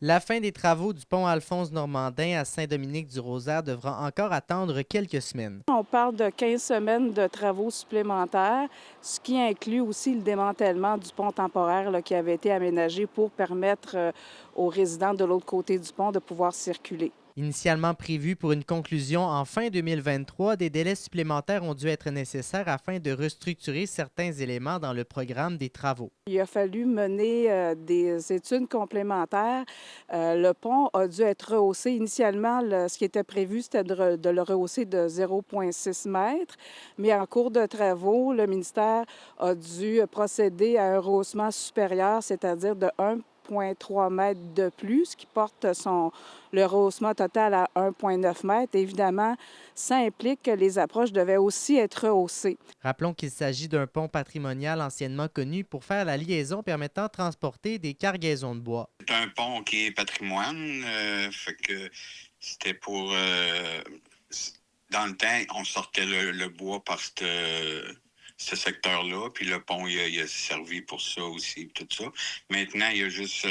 La fin des travaux du pont Alphonse-Normandin à Saint-Dominique-du-Rosaire devra encore attendre quelques semaines. On parle de 15 semaines de travaux supplémentaires, ce qui inclut aussi le démantèlement du pont temporaire là, qui avait été aménagé pour permettre aux résidents de l'autre côté du pont de pouvoir circuler. Initialement prévu pour une conclusion en fin 2023, des délais supplémentaires ont dû être nécessaires afin de restructurer certains éléments dans le programme des travaux. Il a fallu mener des études complémentaires. Le pont a dû être rehaussé. Initialement, ce qui était prévu, c'était de le rehausser de 0,6 mètres. Mais en cours de travaux, le ministère a dû procéder à un rehaussement supérieur, c'est-à-dire de 1,3 mètres de plus, ce qui porte le rehaussement total à 1,9 mètres. Évidemment, ça implique que les approches devaient aussi être rehaussées. Rappelons qu'il s'agit d'un pont patrimonial anciennement connu pour faire la liaison permettant de transporter des cargaisons de bois. C'est un pont qui est patrimoine, fait que c'était pour... dans le temps, on sortait le bois par ce secteur-là, puis le pont, il a servi pour ça aussi, tout ça. Maintenant, il y a juste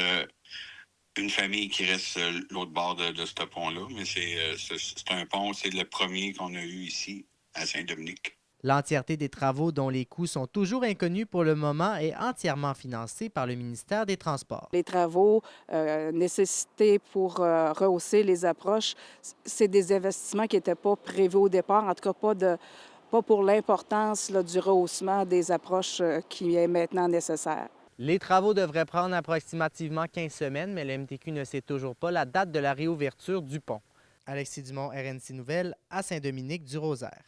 une famille qui reste l'autre bord de ce pont-là, mais c'est un pont, c'est le premier qu'on a eu ici, à Saint-Dominique. L'entièreté des travaux dont les coûts sont toujours inconnus pour le moment est entièrement financée par le ministère des Transports. Les travaux nécessités pour rehausser les approches, c'est des investissements qui n'étaient pas prévus au départ, en tout cas pas pour l'importance du rehaussement des approches qui est maintenant nécessaire. Les travaux devraient prendre approximativement 15 semaines, mais le MTQ ne sait toujours pas la date de la réouverture du pont. Alexis Dumont, RNC Nouvelles, à Saint-Dominique-du-Rosaire.